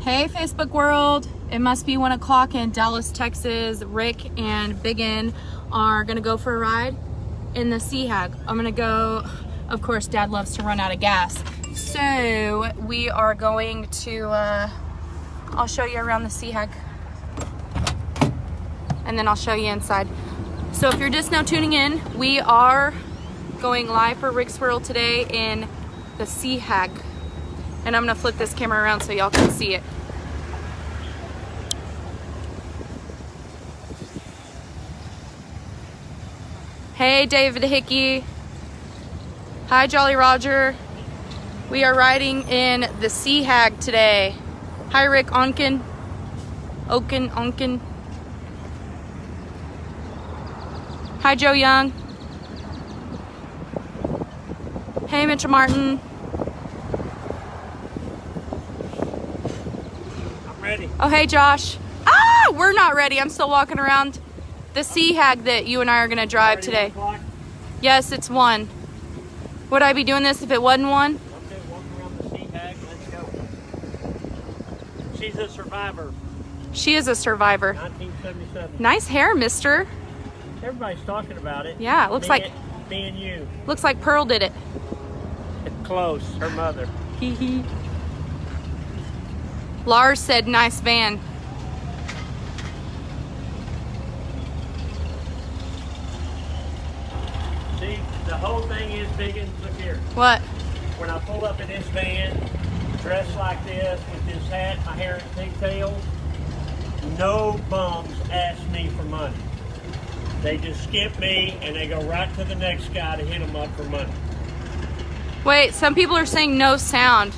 Hey Facebook world, it must be 1 o'clock in Dallas, Texas. Rick and Biggin are gonna go for a ride in the Sea Hag. I'm gonna go, of course Dad loves to run out of gas. So we are going to, I'll show you around the Sea Hag and then I'll show you inside. So if you're just now tuning in, we are going live for Rick's World today in the Sea Hag. And I'm gonna flip this camera around so y'all can see it. Hey David Hickey. Hi Jolly Roger. We are riding in the Sea Hag today. Hi Rick Onken. Onken. Hi Joe Young. Hey Mitchell Martin. Ready. Oh, hey, Josh. Ah, we're not ready. I'm still walking around the Sea Hag that you and I are going to drive today. Yes, it's 1. Would I be doing this if it wasn't 1? Okay, walking around the Sea Hag. Let's go. She's a survivor. She is a survivor. 1977. Nice hair, mister. Everybody's talking about it. Yeah, it looks like... Me and you. Looks like Pearl did it. Close. Her mother. Hee hee. Lars said, nice van. See, the whole thing is Biggins. Look here. What? When I pull up in this van, dressed like this, with this hat, my hair in pigtails, no bums ask me for money. They just skip me and they go right to the next guy to hit them up for money. Wait, some people are saying no sound.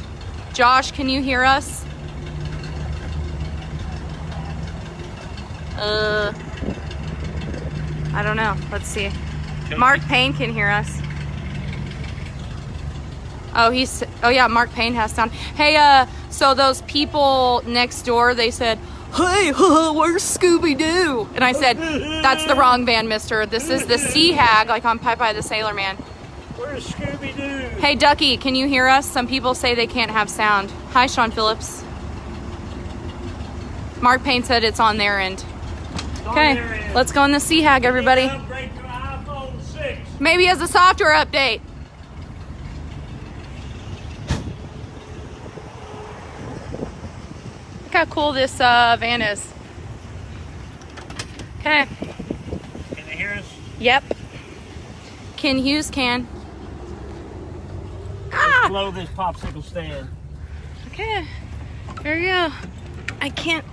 Josh, can you hear us? I don't know. Let's see. Mark Payne can hear us. Oh, yeah, Mark Payne has sound. Hey, so those people next door, they said, hey, where's Scooby-Doo? And I said, that's the wrong van, mister. This is the Sea Hag, like on Popeye the Sailor Man. Where's Scooby-Doo? Hey, Ducky, can you hear us? Some people say they can't have sound. Hi, Sean Phillips. Mark Payne said it's on their end. Okay, let's go in the Sea Hag, everybody. Upgrade to iPhone 6. Maybe as a software update. Look how cool this van is. Okay. Can you hear us? Yep. Ken Hughes can. Ah! Blow this popsicle stand. Okay. There you go. I can't.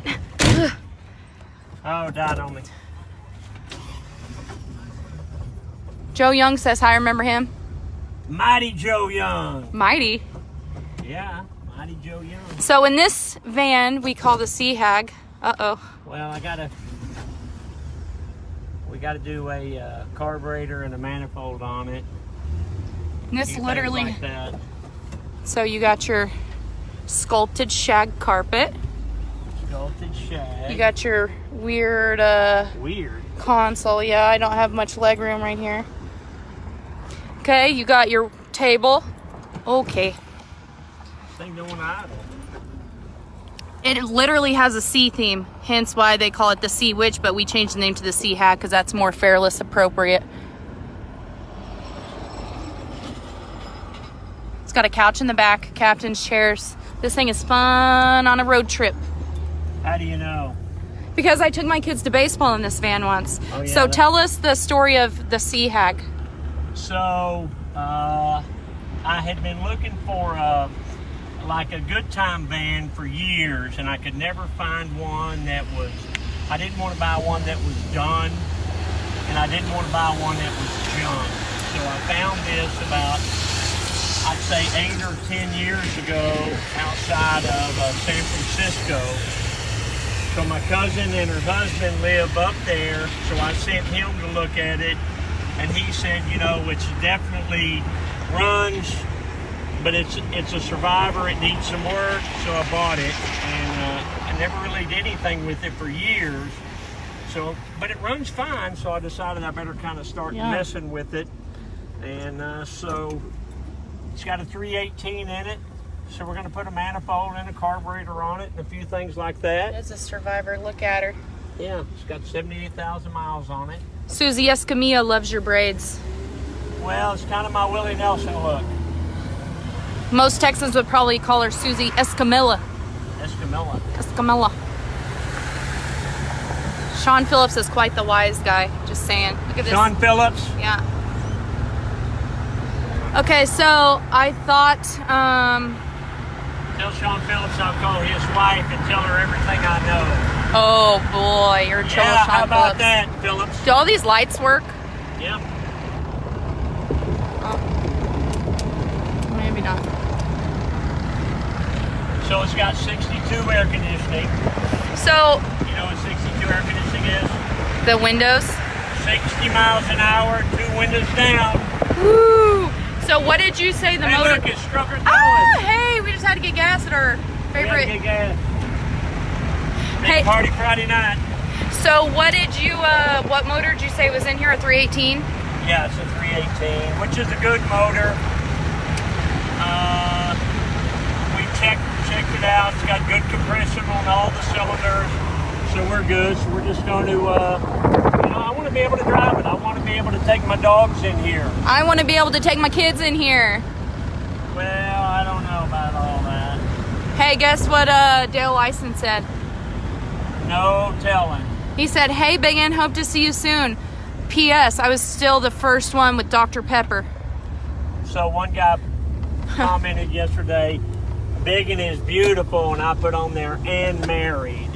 Oh, died on me. Joe Young says hi, remember him? Mighty Joe Young. Mighty. Yeah, Mighty Joe Young. So in this van, we call the Sea Hag. Uh-oh. Well, we gotta do a carburetor and a manifold on it. And this literally, like that. So you got your sculpted shag carpet. Sculpted shag. You got your weird Weird. console. Yeah, I don't have much leg room right here. Okay, you got your table. Okay. Thing going idle. It literally has a sea theme, hence why they call it the Sea Witch, but we changed the name to the Sea Hag because that's more Fairless appropriate. It's got a couch in the back, captain's chairs. This thing is fun on a road trip. How do you know? Because I took my kids to baseball in this van once. Oh, yeah, so tell us the story of the Sea Hag. So, I had been looking for like a good time van for years, and I could never find one that was, I didn't want to buy one that was done, and I didn't want to buy one that was junk. So I found this about, I'd say 8 or 10 years ago outside of San Francisco. So my cousin and her husband live up there, so I sent him to look at it, and he said, you know, it definitely runs, but it's a survivor, it needs some work, so I bought it, and I never really did anything with it for years. So, but it runs fine, so I decided I better kind of start messing with it. And so it's got a 318 in it, So we're going to put a manifold and a carburetor on it and a few things like that. That's a survivor. Look at her. Yeah, it's got 78,000 miles on it. Susie Escamilla loves your braids. Well, it's kind of my Willie Nelson look. Most Texans would probably call her Susie Escamilla. Escamilla. Escamilla. Sean Phillips is quite the wise guy. Just saying. Look at this. Sean Phillips. Yeah. Okay, so I thought, Tell Sean Phillips I'll call his wife and tell her everything I know. oh boy, you're in trouble, Yeah, Sean how about Phillips. that, Phillips? Do all these lights work? Yeah. Oh. Maybe not. So it's got 62 air conditioning. So, You know what 62 air conditioning is? the windows. 60 miles an hour, 2 windows down. Woo! So what did you say the Hey, motor... look, it's Strucker Ah, Towing. hey, we just had to get gas at our favorite... Big gas. Big Hey. party Friday night. So what did you, what motor did you say was in here, a 318? Yeah, it's a 318, which is a good motor. We checked it out. It's got good compression on all the cylinders, so we're good. So we're just going to, I want to be able to drive it. I want to be able to take my dogs in here. I want to be able to take my kids in here. Well, I don't know about all that. Hey, guess what Dale Lyson said? No telling. He said, hey, Biggin, hope to see you soon. P.S. I was still the first one with Dr. Pepper. So one guy commented yesterday, Biggin is beautiful, and I put on there, and married.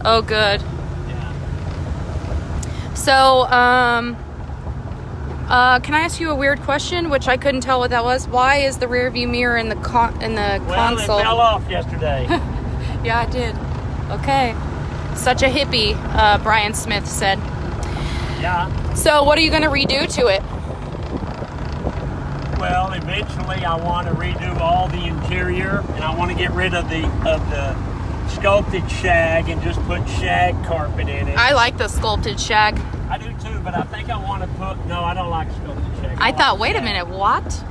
Oh, good. Yeah. So, can I ask you a weird question, which I couldn't tell what that was? Why is the rear view mirror in the Well, console? it fell off yesterday. Yeah, it did. Okay. Such a hippie, Brian Smith said. Yeah. So, what are you going to redo to it? Well, eventually I want to redo all the interior, and I want to get rid of the sculpted shag and just put shag carpet in it. I like the sculpted shag. I do too, but I think I want to put. No, I don't like sculpted shag. I thought, like wait a shag. minute, what?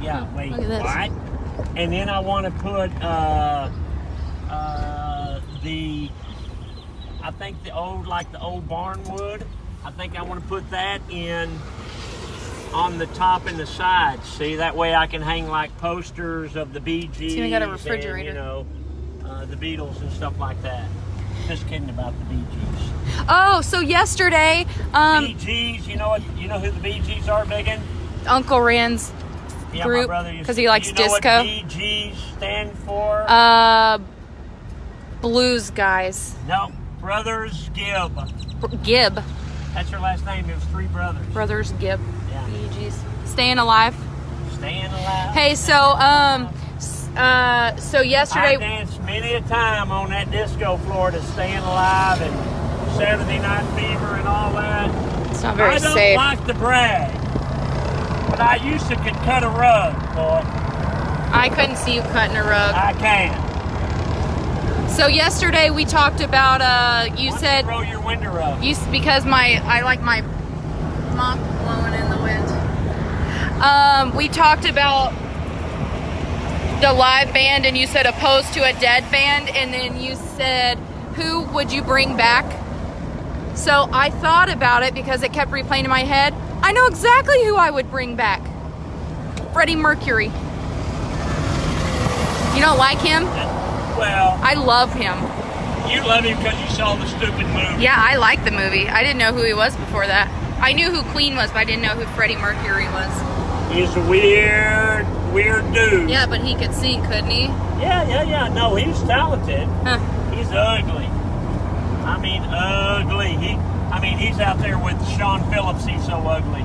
Yeah, wait, Look at this. what? And then I want to put I think the old barnwood. I think I want to put that in on the top and the sides. See, that way I can hang like posters of the Bee Gees. See, we got a refrigerator. And, the Beatles and stuff like that. Just kidding about the Bee Gees. Oh, so yesterday, Bee Gees, you know who the Bee Gees are, Biggin? Uncle Rand's Yeah, group, my brother used 'cause to- he likes you know disco. What Bee Gees stand for? blues guys. No, Brothers Gibb. Gibb. That's her last name. It was 3 brothers. Brothers Gibb. Yeah. Bee Gees. Staying alive. Staying alive. Hey, so yesterday... I danced many a time on that disco floor to Staying Alive and Saturday Night Fever and all that. It's not very I don't safe. like to brag, but I used to could cut a rug, boy. I couldn't see you cutting a rug. I can. So yesterday we talked about, you Why don't said... you roll your window up. Because I like my mop blowing in the wind. We talked about the live band, and you said opposed to a dead band, and then you said, who would you bring back? So I thought about it because it kept replaying in my head. I know exactly who I would bring back. Freddie Mercury. You don't like him? Well, I love him. you love him because you saw the stupid movie. Yeah, I like the movie. I didn't know who he was before that. I knew who Queen was, but I didn't know who Freddie Mercury was. He's a weird dude. Yeah, but he could sing, couldn't he? Yeah. No, he's talented. Huh. He's ugly. I mean, ugly. He's out there with Sean Phillips. He's so ugly.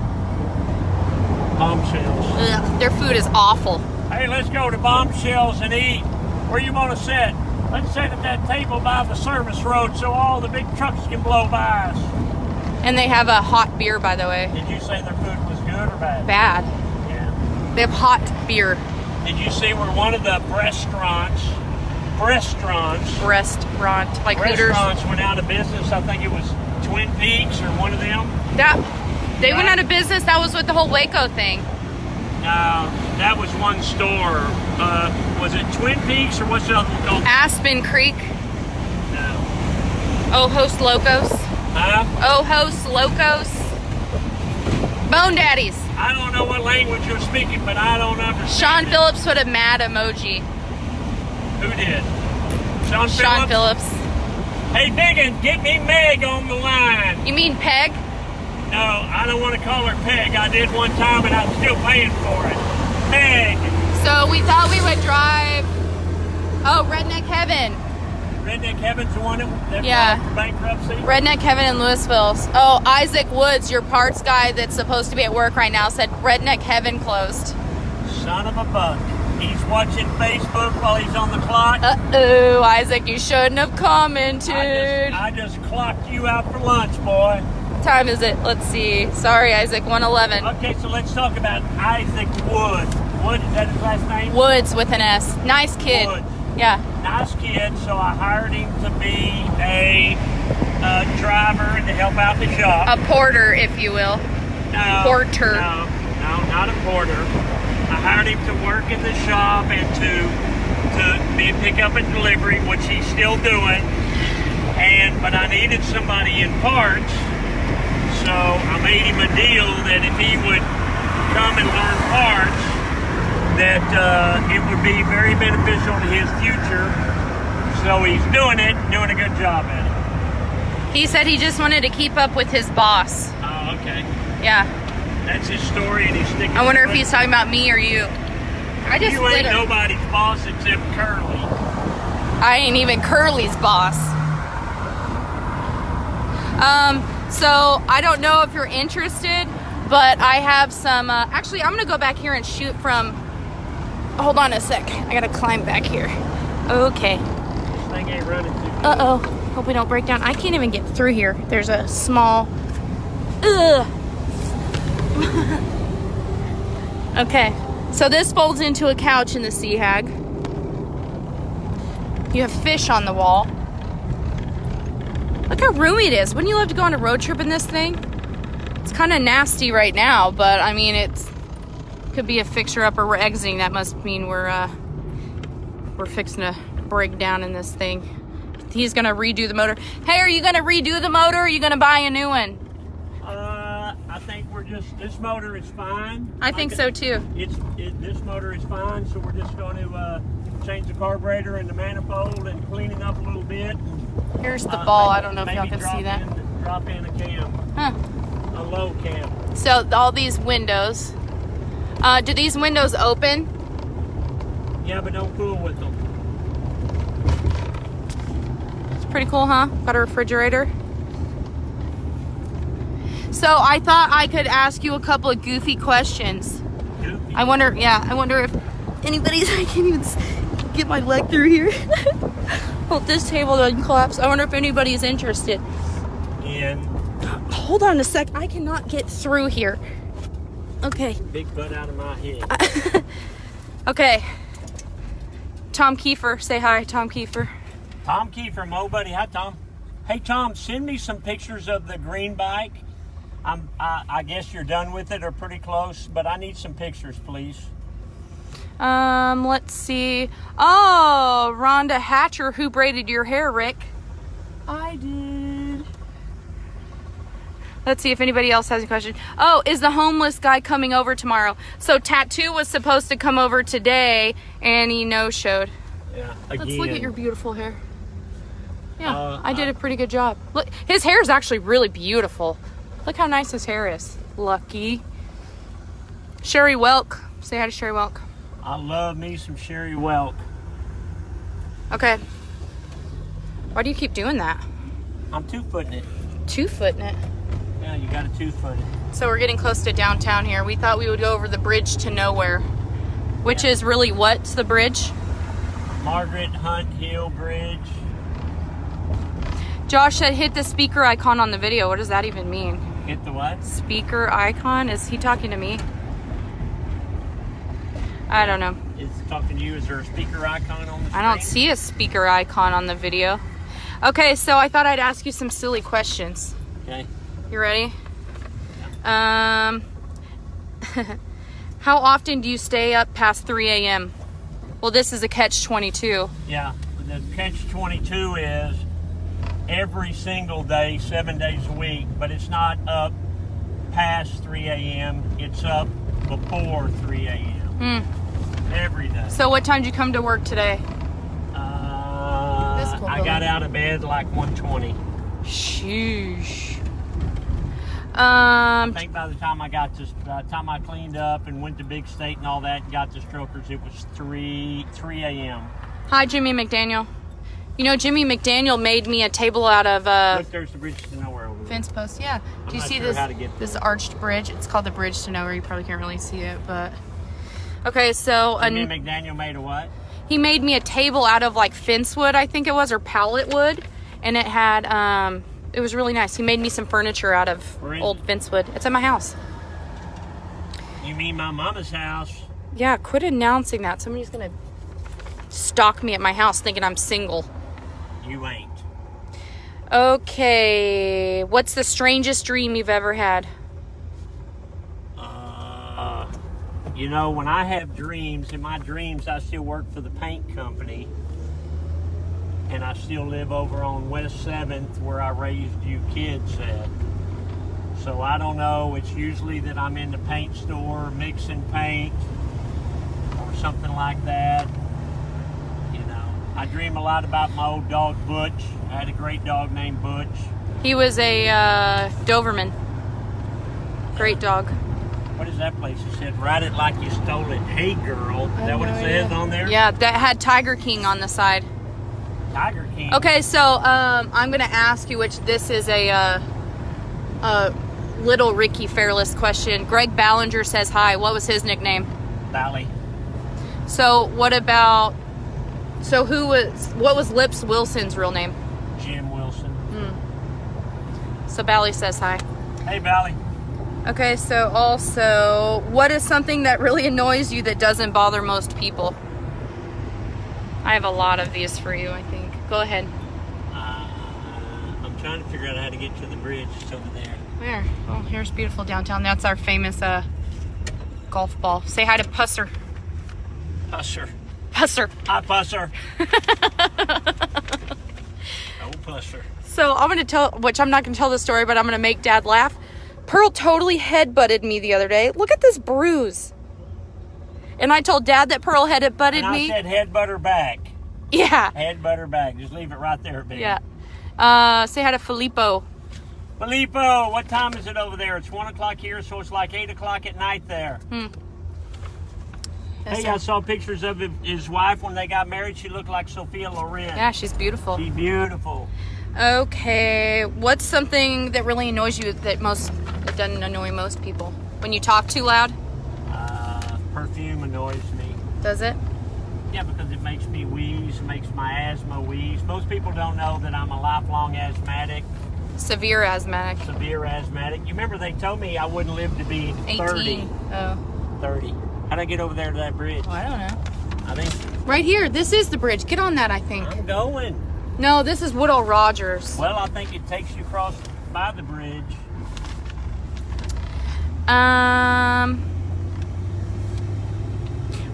Bombshells. Ugh, their food is awful. Hey, let's go to Bombshells and eat. Where you want to sit? Let's sit at that table by the service road so all the big trucks can blow by us. And they have a hot beer, by the way. Did you say their food was good or bad? Bad. Yeah. They have hot beer. Did you see where one of the restaurants, Restaurant, like Hooters. went out of business? I think it was Twin Peaks or one of them. They went out of business. That was with the whole Waco thing. No, that was one store. Was it Twin Peaks or what's the other one called? Aspen Creek. No. Ojos Locos. Huh? Ojos Locos. Bone Daddies. I don't know what language you're speaking, but I don't understand. Sean Phillips put a mad emoji. Who did? Sean Phillips. Hey, Biggin, get me Meg on the line. You mean Peg? No, I don't want to call her Peg. I did one time, and I'm still paying for it. Meg. So we thought we would drive. Oh, Redneck Heaven. Redneck Heaven's the one that Yeah. filed for bankruptcy? Redneck Heaven in Louisville. Oh, Isaac Woods, your parts guy that's supposed to be at work right now, said Redneck Heaven closed. Son of a buck. He's watching Facebook while he's on the clock. Uh-oh, Isaac, you shouldn't have commented. I just clocked you out for lunch, boy. What time is it? Let's see. Sorry, Isaac, 1:11. Okay, so let's talk about Isaac Wood. Wood, is that his last name? Woods with an S. Nice kid. Woods. Yeah. Nice kid, so I hired him to be a driver and to help out the shop. A porter, if you will. No, Porter. No, not a porter. I hired him to work in the shop and to be pick up and delivery, which he's still doing. But I needed somebody in parts, so I made him a deal that if he would come and learn parts, that it would be very beneficial to his future. So he's doing it, doing a good job at it. He said he just wanted to keep up with his boss. Oh, okay. Yeah. That's his story, and he's sticking. I wonder if to it. he's talking about me or you. I just You ain't lit him. nobody's boss except Curly. I ain't even Curly's boss. So I don't know if you're interested, but I have some, actually I'm gonna go back here and shoot from, hold on a sec. I gotta climb back here. Okay. This thing ain't running too good. Uh-oh. Hope we don't break down. I can't even get through here. There's a small, ugh. Okay. So this folds into a couch in the Sea Hag. You have fish on the wall. Look how roomy it is. Wouldn't you love to go on a road trip in this thing? It's kind of nasty right now, but I mean, could be a fixer-upper. We're exiting. That must mean we're fixing to break down in this thing. He's gonna redo the motor. Hey, are you gonna redo the motor, or are you gonna buy a new one? I think this motor is fine. I think so too. This motor is fine, so we're just going to change the carburetor and the manifold and clean it up a little bit. Here's the ball. I don't know if y'all can see that. Drop in a cam. Huh. A low cam. So all these windows. Do these windows open? Yeah, but don't fool with them. It's pretty cool, huh? Got a refrigerator. So I thought I could ask you a couple of goofy questions. Goofy. I wonder if anybody's, I can't even get my leg through here. Hope this table doesn't collapse. I wonder if anybody's interested. And Hold on a sec. I cannot get through here. Okay. big butt out of my head. Okay. Tom Kiefer. Say hi, Tom Kiefer. Tom Kiefer, Mo Buddy. Hi, Tom. Hey, Tom, send me some pictures of the green bike. I guess you're done with it or pretty close, but I need some pictures, please. Let's see. Oh, Rhonda Hatcher, who braided your hair, Rick? I did. Let's see if anybody else has a question. Oh, is the homeless guy coming over tomorrow? So Tattoo was supposed to come over today, and he no-showed. Yeah, again. Let's look at your beautiful hair. Yeah, I did a pretty good job. Look, his hair is actually really beautiful. Look how nice his hair is. Lucky. Sherry Welk. Say hi to Sherry Welk. I love me some Sherry Welk. Okay. Why do you keep doing that? I'm two-footing it. Two-footing it. Yeah, you got to two-foot it. So we're getting close to downtown here. We thought we would go over the bridge to nowhere. Which is really what's the bridge? Margaret Hunt Hill Bridge. Josh said hit the speaker icon on the video. What does that even mean? Hit the what? Speaker icon? Is he talking to me? I don't know. Is it talking to you? Is there a speaker icon on the screen? I don't see a speaker icon on the video. Okay, so I thought I'd ask you some silly questions. Okay. You ready? How How often do you stay up past 3 a.m.? Well, this is a catch-22. Yeah, the catch-22 is every single day, 7 days a week, but it's not up past 3 a.m. It's up before 3 a.m. Every day. So what time did you come to work today? I got out of bed like 1:20. Sheesh. I think by the time I cleaned up and went to Big State and all that and got to Strokers, it was 3 a.m. Hi, Jimmy McDaniel. You know, Jimmy McDaniel made me a table out of Look, there's the bridge to nowhere over there. fence posts. Yeah. Do you not see sure this how to get this there. arched bridge? It's called the Bridge to Nowhere. You probably can't really see it, but okay. So Jimmy McDaniel made a what? he made me a table out of like fence wood, I think it was, or pallet wood, and it had it was really nice. He made me some furniture out of old fence wood. It's at my house. You mean my mama's house? Yeah, quit announcing that. Somebody's gonna stalk me at my house thinking I'm single. You ain't. Okay, what's the strangest dream you've ever had? You know, when I have dreams, in my dreams, I still work for the paint company, and I still live over on West 7th where I raised you kids at. So I don't know. It's usually that I'm in the paint store mixing paint or something like that. You know, I dream a lot about my old dog Butch. I had a great dog named Butch. He was a Doberman. Great dog. What is that place? It said, "Ride it like you stole it." Hey, girl. Is that what it says on there? Yeah, that had Tiger King on the side. Tiger King. Okay, so I'm gonna ask you, which this is a little Ricky Fairless question. Greg Ballinger says hi. What was his nickname? Valley. So what about? So what was Lips Wilson's real name? Jim Wilson. So Bally says hi. Hey, Valley. Okay, so also, what is something that really annoys you that doesn't bother most people? I have a lot of these for you, I think. Go ahead. I'm trying to figure out how to get to the bridge. It's over there. Where? Oh, here's beautiful downtown. That's our famous golf ball. Say hi to Pusser. Pusser. Pusser. Hi, Pusser. Oh, Pusser. So I'm going to tell, which I'm not going to tell the story, but I'm going to make Dad laugh. Pearl totally headbutted me the other day. Look at this bruise. And I told Dad that Pearl headbutted me. I said headbutt her back. Yeah. Headbutt her back. Just leave it right there, baby. Yeah. Say hi to Filippo. Filippo, what time is it over there? It's 1 o'clock here, so it's like 8 o'clock at night there. Hey, I saw pictures of his wife when they got married. She looked like Sophia Loren. Yeah, she's beautiful. She's beautiful. Okay, what's something that really annoys you that doesn't annoy most people? When you talk too loud? Perfume annoys me. Does it? Yeah, because it makes me wheeze. It makes my asthma wheeze. Most people don't know that I'm a lifelong asthmatic. Severe asthmatic. Severe asthmatic. You remember they told me I wouldn't live to be 18. 30. Oh. 30. How'd I get over there to that bridge? Oh, I don't know. I think Right here. This is the bridge. Get on that, I think. I'm going. No, this is Woodall Rogers. Well, I think it takes you across by the bridge.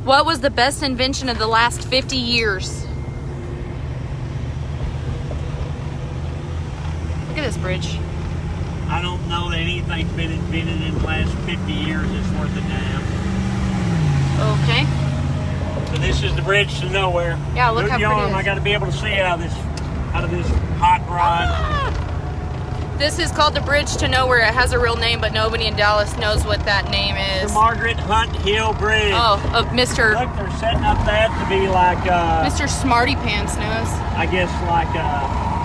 What was the best invention of the last 50 years? Look at this bridge. I don't know that anything's been invented in the last 50 years that's worth a damn. Okay. So this is the bridge to nowhere. Yeah, look Good how pretty yarn. it is. I got to be able to see it out of this hot rod. This is called the Bridge to Nowhere. It has a real name, but nobody in Dallas knows what that name is. The Margaret Hunt Hill Bridge. Oh, of Mr. Look, they're setting up that to be like, Mr. Smarty Pants knows. I guess like,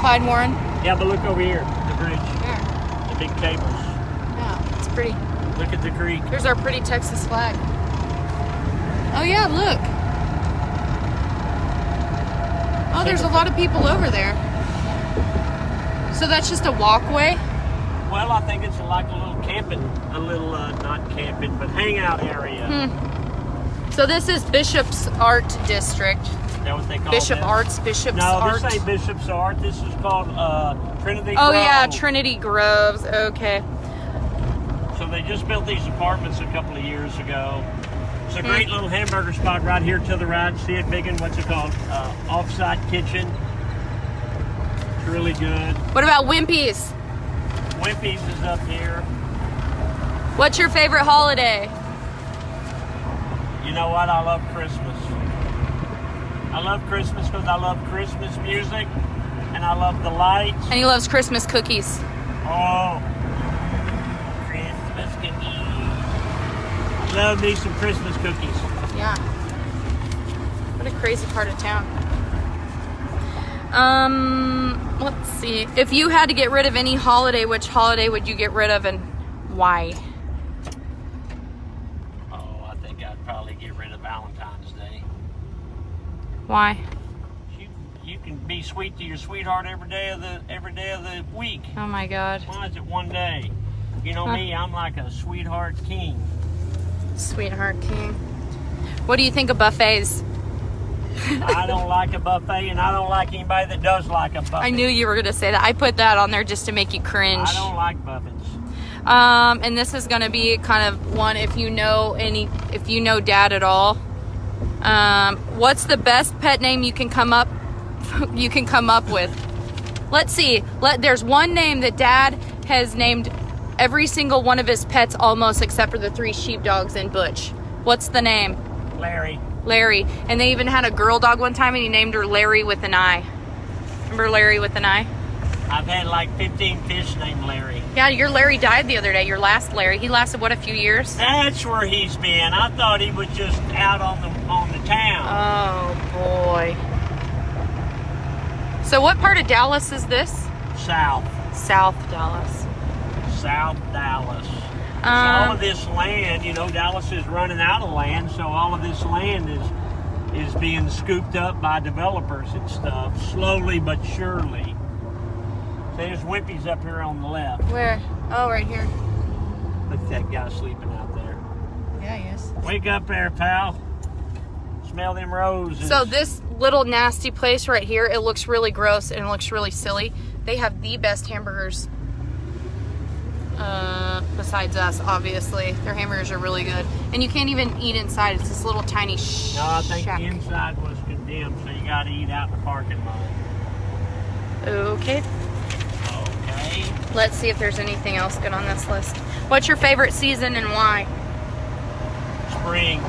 Clyde Warren. yeah, but look over here, the bridge, There. the big cables. Yeah, it's pretty. Look at the creek. Here's our pretty Texas flag. Oh yeah, look. Oh, there's a lot of people over there. So that's just a walkway? Well, I think it's like a little camping, not camping, but hangout area. So this is Bishop's Art District. Is that what they call Bishop this? Arts, Bishop's No, Art. this ain't Bishop's Art. This is called Trinity Oh Grove. yeah, Trinity Groves. Okay. So they just built these apartments a couple of years ago. It's a great little hamburger spot right here to the right. See it, Biggin? What's it called? Offsite Kitchen. It's really good. What about Wimpy's? Wimpy's is up here. What's your favorite holiday? You know what? I love Christmas. I love Christmas because I love Christmas music and I love the lights. And he loves Christmas cookies. Oh, Christmas cookies. Love me some Christmas cookies. Yeah. What a crazy part of town. Let's see. If you had to get rid of any holiday, which holiday would you get rid of and why? Oh, I think I'd probably get rid of Valentine's Day. Why? You can be sweet to your sweetheart every day of the week. Oh my God. Why is it one day? You know me, I'm like a sweetheart king. Sweetheart king. What do you think of buffets? I don't like a buffet, and I don't like anybody that does like a buffet. I knew you were going to say that. I put that on there just to make you cringe. I don't like buffets. And this is going to be kind of one if you know Dad at all. What's the best pet name you can come up with? Let's see. There's one name that Dad has named every single one of his pets almost except for the 3 sheepdogs and Butch. What's the name? Larry. And they even had a girl dog one time and he named her Larry with an I. Remember Larry with an I? I've had like 15 fish named Larry. Yeah, your Larry died the other day. Your last Larry. He lasted, what, a few years? That's where he's been. I thought he was just out on the town. Oh, boy. So what part of Dallas is this? South Dallas. South Dallas. So all of this land, Dallas is running out of land, so all of this land is being scooped up by developers and stuff, slowly but surely. So there's Wimpy's up here on the left. Where? Oh, right here. Look at that guy sleeping out there. Yeah, he is. Wake up there, pal. Smell them roses. So this little nasty place right here, it looks really gross and it looks really silly. They have the best hamburgers. Besides us, obviously. Their hamburgers are really good. And you can't even eat inside. It's this little tiny shack. No, I think the inside was condemned, so you got to eat out in the parking lot. Okay. Okay. Let's see if there's anything else good on this list. What's your favorite season and why? Spring.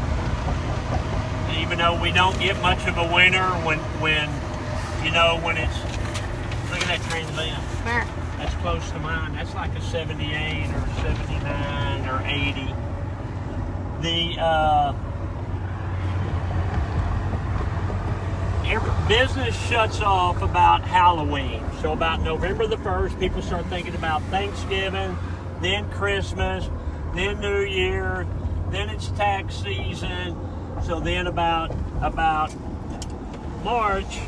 Even though we don't get much of a winter when it's... Look at that Trans Am. Where? That's close to mine. That's like a 78 or 79 or 80. Business shuts off about Halloween. So about November the 1st, people start thinking about Thanksgiving, then Christmas, then New Year, then it's tax season. So then about March,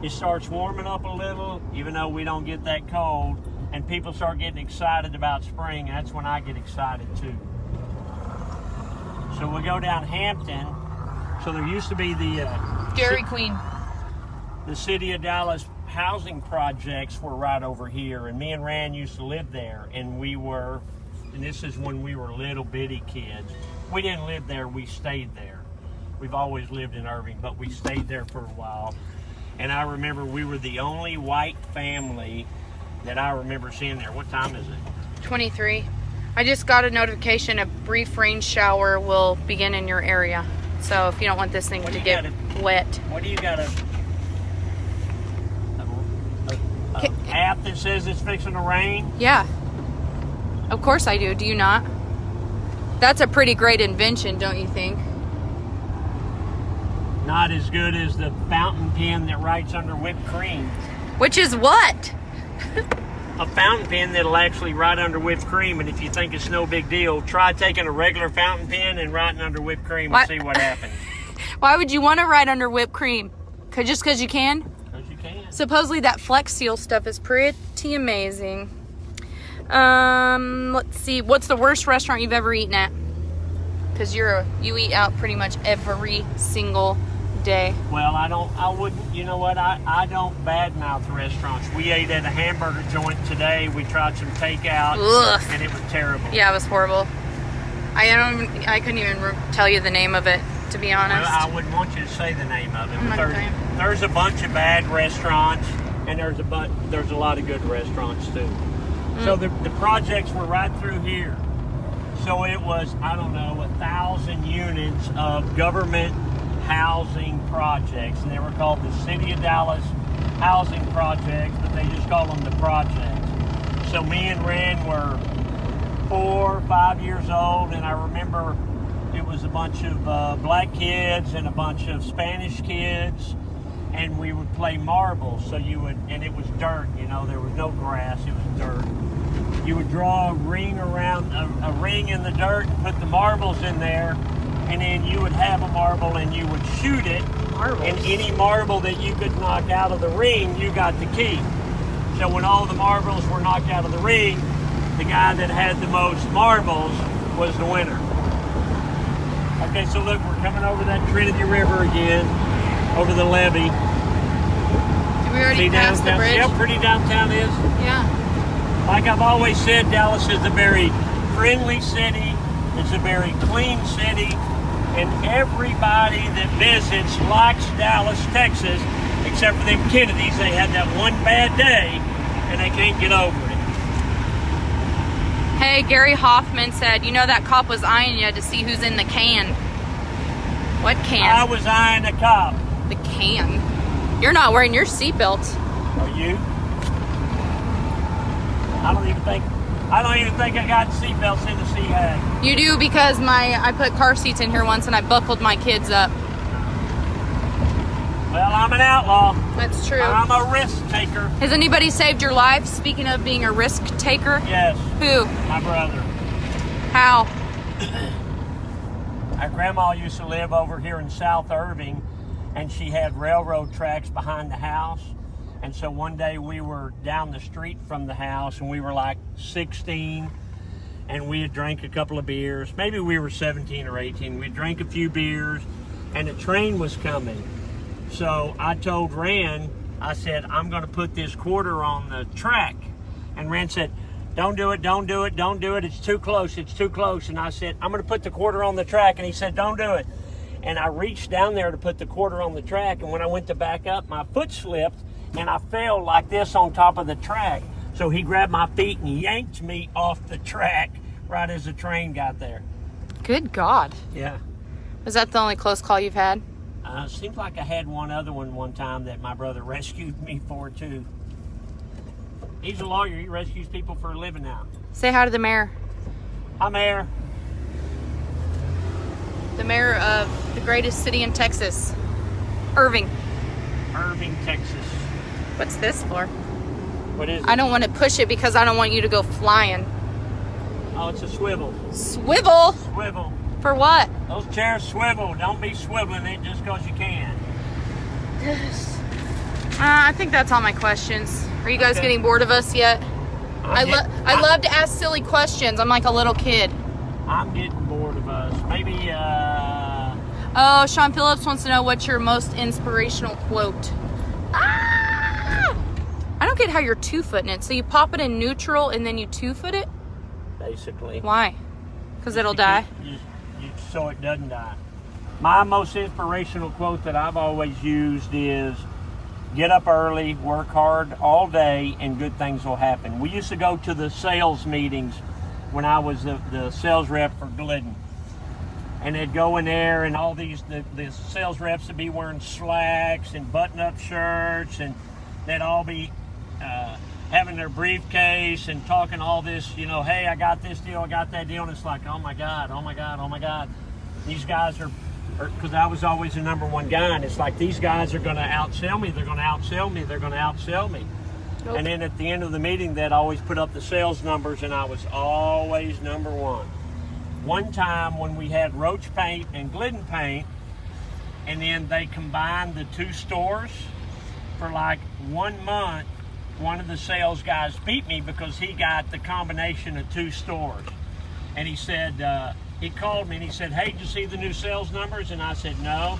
it starts warming up a little, even though we don't get that cold, and people start getting excited about spring. That's when I get excited too. So we go down Hampton. So there used to be the Dairy Queen. The City of Dallas housing projects were right over here, and me and Rand used to live there, and this is when we were little bitty kids. We didn't live there, we stayed there. We've always lived in Irving, but we stayed there for a while. And I remember we were the only white family that I remember seeing there. What time is it? 23. I just got a notification a brief rain shower will begin in your area. So if you don't want this thing to get wet. What do you got, a app that says it's fixing to rain? Yeah. Of course I do. Do you not? That's a pretty great invention, don't you think? Not as good as the fountain pen that writes under whipped cream. Which is what? A fountain pen that'll actually write under whipped cream, and if you think it's no big deal, try taking a regular fountain pen and writing under whipped cream and see what happens. Why would you want to write under whipped cream? Just because you can? Because you can. Supposedly that Flex Seal stuff is pretty amazing. Let's see. What's the worst restaurant you've ever eaten at? Because you eat out pretty much every single day. Well, I wouldn't, you know what, I don't badmouth restaurants. We ate at a hamburger joint today. We tried some takeout. Ugh. And it was terrible. Yeah, it was horrible. I couldn't even tell you the name of it, to be honest. Well, I wouldn't want you to say the name of it. I'm not But gonna tell you. there's a bunch of bad restaurants, and there's a lot of good restaurants too. So the projects were right through here. So it was, I don't know, 1,000 units of government housing projects, and they were called the City of Dallas Housing Projects, but they just call them the projects. So me and Ren were 4 or 5 years old, and I remember it was a bunch of black kids and a bunch of Spanish kids, and we would play marbles. So and it was dirt, there was no grass, it was dirt. You would draw a ring around, a ring in the dirt, and put the marbles in there, and then you would have a marble and you would shoot it. Marbles. And any marble that you could knock out of the ring, you got to keep. So when all the marbles were knocked out of the ring, the guy that had the most marbles was the winner. Okay, so look, we're coming over that Trinity River again, over the levee. Did we already pass the bridge? See how pretty downtown is? Yeah. Like I've always said, Dallas is a very friendly city. It's a very clean city. And everybody that visits likes Dallas, Texas, except for them Kennedys. They had that one bad day, and they can't get over it. Hey, Gary Hoffman said, that cop was eyeing you to see who's in the can. What can? I was eyeing a cop. The can? You're not wearing your seatbelt. Are you? I don't even think I got seatbelts in the Sea Hag. You do, because I put car seats in here once and I buckled my kids up. Well, I'm an outlaw. That's true. I'm a risk taker. Has anybody saved your life? Speaking of being a risk taker? Yes. Who? My brother. How? Our grandma used to live over here in South Irving, and she had railroad tracks behind the house. And so one day we were down the street from the house, and we were like 16, and we had drank a couple of beers. Maybe we were 17 or 18. We drank a few beers, and a train was coming. So I told Ran, I said, I'm going to put this quarter on the track. And Ran said, don't do it, don't do it, don't do it. It's too close, it's too close. And I said, I'm going to put the quarter on the track. And he said, don't do it. And I reached down there to put the quarter on the track. And when I went to back up, my foot slipped. And I fell like this on top of the track. So he grabbed my feet and yanked me off the track right as the train got there. Good God. Yeah. Was that the only close call you've had? Seems like I had one other one time that my brother rescued me for, too. He's a lawyer. He rescues people for a living now. Say hi to the mayor. Hi, Mayor. The mayor of the greatest city in Texas. Irving, Texas. What's this for? What is it? I don't want to push it because I don't want you to go flying. Oh, it's a swivel. Swivel? Swivel. For what? Those chairs swivel. Don't be swiveling it just because you can. I think that's all my questions. Are you guys getting bored of us yet? I love to ask silly questions. I'm like a little kid. I'm getting bored of us. Maybe, Oh, Sean Phillips wants to know what's your most inspirational quote. I don't get how you're 2-footing it. So you pop it in neutral and then you 2-foot it? basically. Why? Because it'll die? So it doesn't die. My most inspirational quote that I've always used is, get up early, work hard all day, and good things will happen. We used to go to the sales meetings when I was the sales rep for Glidden. And they'd go in there, and all the sales reps would be wearing slacks and button-up shirts, and they'd all be having their briefcase and talking all this, you know, hey, I got this deal, I got that deal, and it's like, oh my God, oh my God, oh my God. These guys are, because I was always the number one guy, and it's like, these guys are going to outsell me, they're going to outsell me, they're going to outsell me. Nope. And then at the end of the meeting, they'd always put up the sales numbers, and I was always number one. One time when we had Roach Paint and Glidden Paint, and then they combined the two stores for like 1 month, one of the sales guys beat me because he got the combination of two stores. And he said, he called me and he said, hey, did you see the new sales numbers? And I said, no.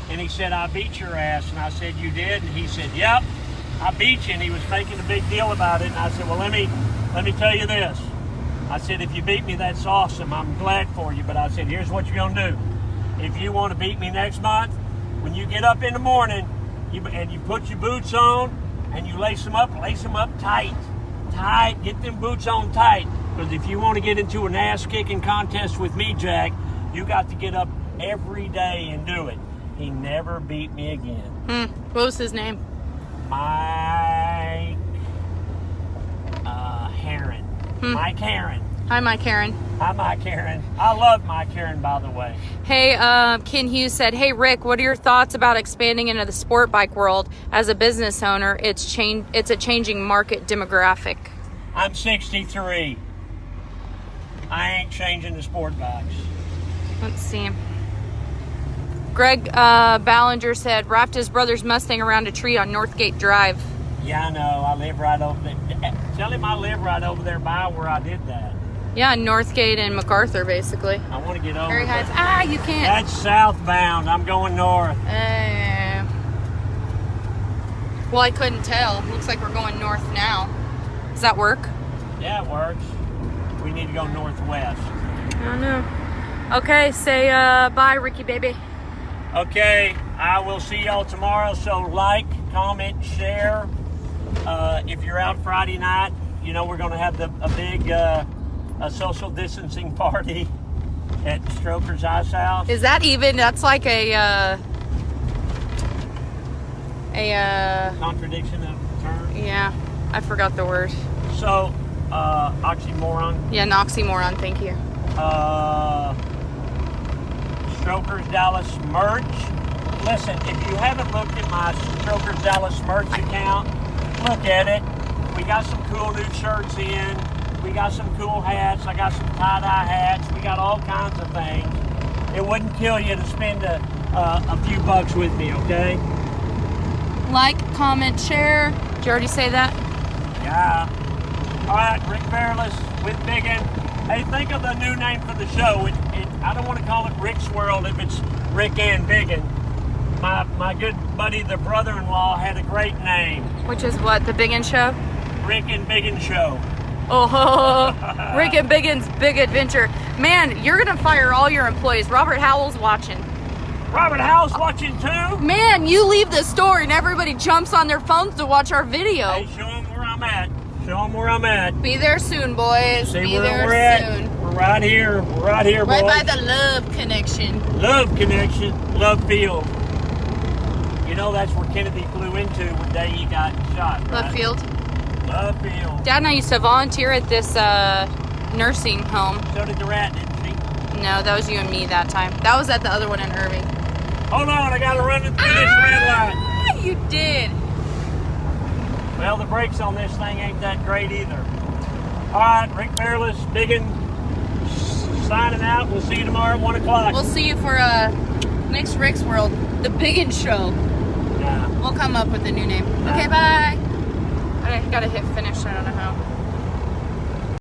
And he said, I beat your ass. And I said, you did? And he said, yep, I beat you. And he was making a big deal about it. And I said, well, let me tell you this. I said, if you beat me, that's awesome. I'm glad for you. But I said, here's what you're going to do. If you want to beat me next month, when you get up in the morning and you put your boots on and you lace them up tight. Tight. Get them boots on tight. Because if you want to get into an ass-kicking contest with me, Jack, you got to get up every day and do it. He never beat me again. What was his name? Mike Heron. Mike Heron. Hi, Mike Heron. Hi, Mike Heron. I love Mike Heron, by the way. Hey, Ken Hughes said, hey, Rick, what are your thoughts about expanding into the sport bike world? As a business owner, it's a changing market demographic. I'm 63. I ain't changing the sport bikes. Let's see. Greg Ballinger said, wrapped his brother's Mustang around a tree on Northgate Drive. Yeah, I know. I live right over there. Tell him I live right over there by where I did that. Yeah, Northgate and MacArthur, basically. I want to get over Very high. there. You can't. That's southbound. I'm going north. Well, I couldn't tell. Looks like we're going north now. Does that work? Yeah, it works. We need to go northwest. I don't know. Okay, say bye, Ricky baby. Okay, I will see y'all tomorrow. So like, comment, share. If you're out Friday night, you know we're going to have a big a social distancing party at Stroker's Ice House. Is that even? That's like a contradiction of terms. Yeah, I forgot the word. So, oxymoron. Yeah, an oxymoron. Thank you. Stroker's Dallas merch. Listen, if you haven't looked at my Stroker's Dallas merch account, look at it. We got some cool new shirts in. We got some cool hats. I got some tie-dye hats. We got all kinds of things. It wouldn't kill you to spend a few bucks with me, okay? Like, comment, share. Did you already say that? Yeah. All right, Rick Fairless with Biggin. Hey, think of the new name for the show. I don't want to call it Rick's World if it's Rick and Biggin. My good buddy, the brother-in-law, had a great name. Which is what? The Biggin Show? Rick and Biggin Show. Oh, Rick and Biggin's Big Adventure. Man, you're going to fire all your employees. Robert Howell's watching. Robert Howell's watching too? Man, you leave the store and everybody jumps on their phones to watch our video. Hey, show them where I'm at. Show them where I'm at. Be there soon, boys. See Be where there we're soon. At. We're right here. We're right here, boys. Right by the Love Connection. Love Connection. Love Field. You know that's where Kennedy flew into when he got shot, right? Love Field. Love Field. Dad and I used to volunteer at this nursing home. So did the rat, didn't she? No, that was you and me that time. That was at the other one in Irving. Hold on, I gotta run it through this red light. You did. Well, the brakes on this thing ain't that great either. All right, Rick Fairless, Biggin, signing out. We'll see you tomorrow at 1 o'clock. We'll see you for next Rick's World, the Biggin Show. Yeah. We'll come up with a new name. Okay, bye. I gotta hit finish. I don't know how.